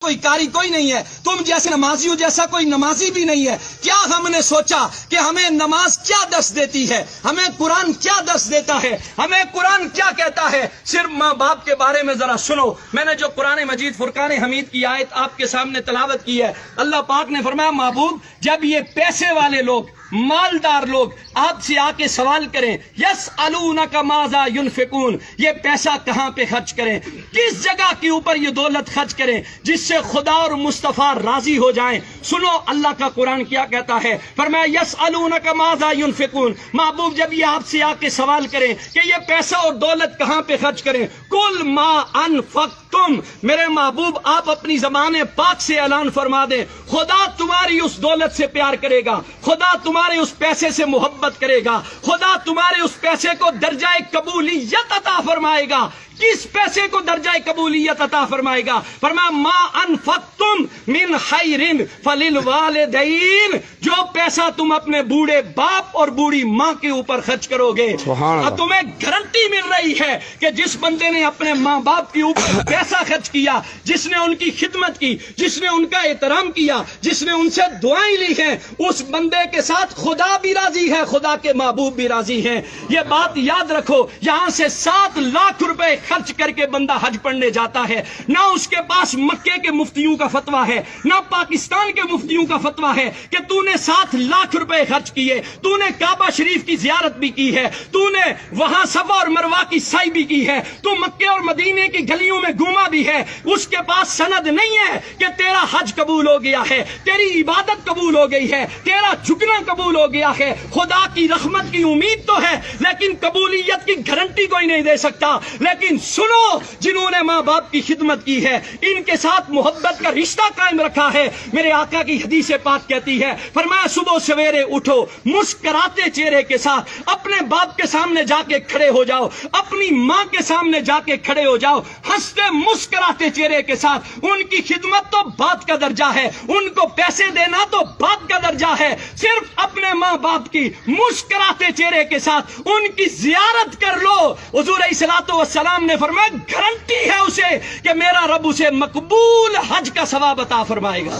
کوئی قاری کوئی نہیں ہے، تم جیسے نمازیوں جیسا کوئی نمازی بھی نہیں ہے۔ کیا ہم نے سوچا کہ ہمیں نماز کیا درس دیتی ہے، ہمیں قرآن کیا درس دیتا ہے، ہمیں قرآن کیا کہتا ہے؟ صرف ماں باپ کے بارے میں ذرا سنو۔ میں نے جو قرآن مجید فرقان حمید کی آیت آپ کے سامنے تلاوت کی ہے، اللہ پاک نے فرمایا محبوب جب یہ پیسے والے لوگ، مالدار لوگ آپ سے آ کے سوال کریں یسألونک ماذا ینفقون، یہ پیسہ کہاں پہ خرچ کریں، کس جگہ کے اوپر یہ دولت خرچ کریں جس سے خدا اور مصطفیٰ راضی ہو جائیں، سنو اللہ کا قرآن کیا کہتا ہے، فرمایا یسألونک ماذا ینفقون، محبوب جب یہ آپ سے آ کے سوال کریں کہ یہ پیسہ اور دولت کہاں پہ خرچ کریں، کل ما انفقتم، میرے محبوب آپ اپنی زبان پاک سے اعلان فرما دیں خدا تمہاری اس دولت سے پیار کرے گا، خدا تمہارے اس پیسے سے محبت کرے گا، خدا تمہارے اس پیسے کو درجہ قبولیت عطا فرمائے گا۔ کس پیسے کو درجہ قبولیت عطا فرمائے گا؟ فرمایا ما انفقتم من خیر فللوالدین، جو پیسہ تم اپنے بوڑھے باپ اور بوڑھی ماں کے اوپر خرچ کرو گے، اور تمہیں گارنٹی مل رہی ہے کہ جس بندے نے اپنے ماں باپ کے اوپر پیسہ خرچ کیا، جس نے ان کی خدمت کی، جس نے ان کا احترام کیا، جس نے ان سے دعائیں لی ہیں، اس بندے کے ساتھ خدا بھی راضی ہے، خدا کے محبوب بھی راضی ہیں۔ یہ بات یاد رکھو، یہاں سے 7 لاکھ روپے خرچ کر کے بندہ حج پڑھنے جاتا ہے، نہ اس کے پاس مکے کے مفتیوں کا فتویٰ ہے، نہ پاکستان کے مفتیوں کا فتویٰ ہے کہ تو نے 7 لاکھ روپے خرچ کیے، تو نے کعبہ شریف کی زیارت بھی کی ہے، تو نے وہاں صفا اور مروہ کی سعی بھی کی ہے، تو مکے اور مدینے کی گلیوں میں گھوما بھی ہے، اس کے پاس سند نہیں ہے کہ تیرا حج قبول ہو گیا ہے، تیری عبادت قبول ہو گئی ہے، تیرا جھکنا قبول ہو گیا ہے۔ خدا کی رحمت کی امید تو ہے لیکن قبولیت کی گارنٹی کوئی نہیں دے سکتا۔ لیکن سنو، جنہوں نے ماں باپ کی خدمت کی ہے، ان کے ساتھ محبت کا رشتہ قائم رکھا ہے، میرے آقا کی حدیث پاک کہتی ہے، فرمایا صبح سویرے اٹھو مسکراتے چہرے کے ساتھ اپنے باپ کے سامنے جا کے کھڑے ہو جاؤ، اپنی ماں کے سامنے جا کے کھڑے ہو جاؤ، ہنستے مسکراتے چہرے کے ساتھ۔ ان کی خدمت تو بات کا درجہ ہے، ان کو پیسے دینا تو بات کا درجہ ہے، صرف اپنے ماں باپ کی مسکراتے چہرے کے ساتھ ان کی زیارت کر لو۔ حضور علیہ الصلوۃ والسلام نے فرمایا گارنٹی ہے اسے کہ میرا رب اسے مقبول حج کا ثواب عطا فرمائے گا۔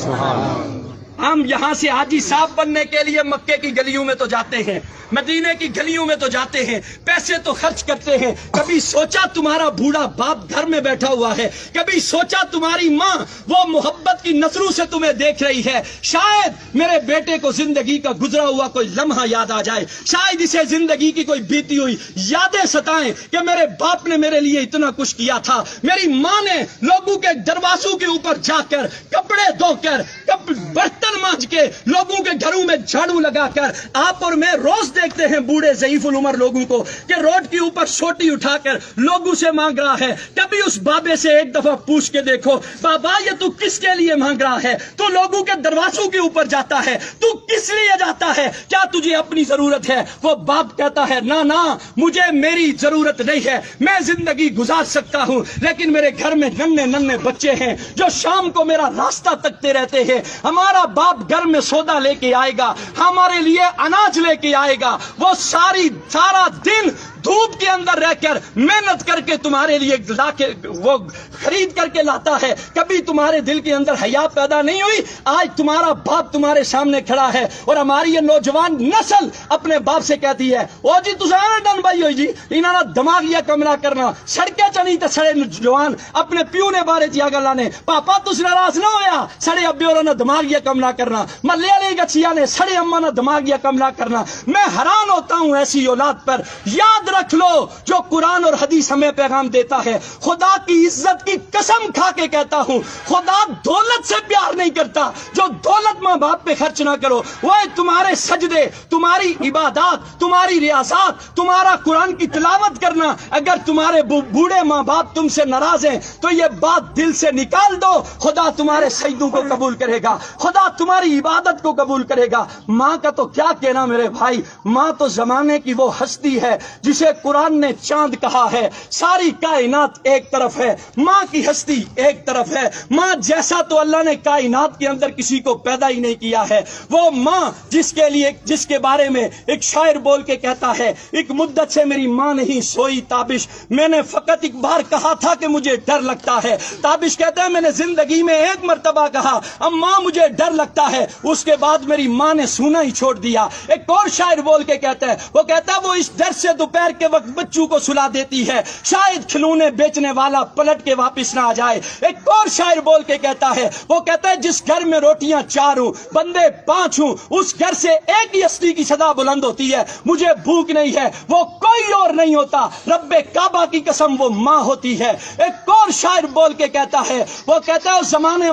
ہم یہاں سے حاجی صاحب بننے کے لیے مکے کی گلیوں میں تو جاتے ہیں، مدینے کی گلیوں میں تو جاتے ہیں، پیسے تو خرچ کرتے ہیں۔ کبھی سوچا تمہارا بوڑھا باپ گھر میں بیٹھا ہوا ہے، کبھی سوچا تمہاری ماں وہ محبت کی نظروں سے تمہیں دیکھ رہی ہے، شاید میرے بیٹے کو زندگی کا گزرا ہوا کوئی لمحہ یاد آ جائے، شاید اسے زندگی کی کوئی بیتی ہوئی یادیں ستائیں کہ میرے باپ نے میرے لیے اتنا کچھ کیا تھا، میری ماں نے لوگوں کے دروازوں کے اوپر جا کر کپڑے دھو کر برتن مانج کے لوگوں کے گھروں میں جھاڑو لگا کر۔ آپ اور میں روز دیکھتے ہیں بوڑھے ضعیف العمر لوگوں کو کہ روڈ کے اوپر سوٹی اٹھا کر لوگوں سے مانگ رہا ہے۔ کبھی اس بابے سے ایک دفعہ پوچھ کے دیکھو، بابا یہ تو کس کے لیے مانگ رہا ہے؟ تو لوگوں کے دروازوں کے اوپر جاتا ہے، تو کس لیے جاتا ہے؟ کیا تجھے اپنی ضرورت ہے؟ وہ باپ کہتا ہے نہ مجھے میری ضرورت نہیں ہے، میں زندگی گزار سکتا ہوں، لیکن میرے گھر میں ننھے بچے ہیں جو شام کو میرا راستہ تکتے رہتے ہیں۔ ہمارا باپ گھر میں سودا لے کے آئے گا، ہمارے لیے اناج لے کے آئے گا، وہ سارا دن دھوپ کے اندر رہ کر محنت کر کے تمہارے لیے لا کے وہ خرید کر کے لاتا ہے۔ کبھی تمہارے دل کے اندر حیا پیدا نہیں ہوئی؟ آج تمہارا باپ تمہارے سامنے کھڑا ہے اور ہماری یہ نوجوان نسل اپنے باپ سے کہتی ہے او جی تساں ڈن بھائی ہوئی جی انہاں دا دماغ یا کم نہ کرنا، سڑکیں چنی تے سڑے جوان اپنے پیو نے بارے چ گلاں نے، پاپا تس ناراض نہ ہویا، سڑے ابے اور نے دماغ یا کم نہ کرنا، محلے والے گچھیاں نے سڑے اما نے دماغ یا کم نہ کرنا۔ میں حیران ہوتا ہوں ایسی اولاد پر۔ یاد رکھ لو جو قرآن اور حدیث ہمیں پیغام دیتا ہے، خدا کی عزت کی قسم کھا کے کہتا ہوں خدا دولت سے پیار نہیں کرتا، جو دولت ماں باپ پہ خرچ نہ کرو، وہ تمہارے سجدے، تمہاری عبادات، تمہاری ریاضات، تمہارا قرآن کی تلاوت کرنا، اگر تمہارے بوڑھے ماں باپ تم سے ناراض ہیں تو یہ بات دل سے نکال دو، خدا تمہارے سجدوں کو قبول کرے گا، خدا تمہاری عبادت کو قبول کرے گا۔ ماں کا تو کیا کہنا میرے بھائی، ماں تو زمانے کی وہ ہستی ہے جسے جسے قرآن نے چاند کہا ہے. ساری کائنات ایک طرف ہے, ماں کی ہستی ایک طرف ہے. ماں جیسا تو اللہ نے کائنات کے اندر کسی کو پیدا ہی نہیں کیا ہے. وہ ماں جس کے بارے میں ایک شاعر بول کے کہتا ہے, ایک مدت سے میری ماں نہیں سوئی تابش, میں نے فقط ایک بار کہا تھا کہ مجھے ڈر لگتا ہے. تابش کہتا ہے میں نے زندگی میں ایک مرتبہ کہا اماں مجھے ڈر لگتا ہے, اس کے بعد میری ماں نے سونا ہی چھوڑ دیا. ایک اور شاعر بول کے کہتا ہے, وہ کہتا ہے وہ اس ڈر سے دوپہر کے وقت بچوں کو سلا دیتی ہے, شاید کھلونے بیچنے والا پلٹ کے واپس نہ آ جائے. ایک اور شاعر بول کے کہتا ہے, وہ کہتا ہے جس گھر میں روٹیاں 4 ہوں بندے 5 ہوں, اس گھر سے ایک ہی ہستی کی صدا بلند ہوتی ہے, مجھے بھوک نہیں ہے, وہ کوئی اور نہیں ہوتا, رب کعبہ کی قسم وہ ماں ہوتی ہے. ایک اور شاعر بول کے کہتا ہے, وہ کہتا ہے اس زمانے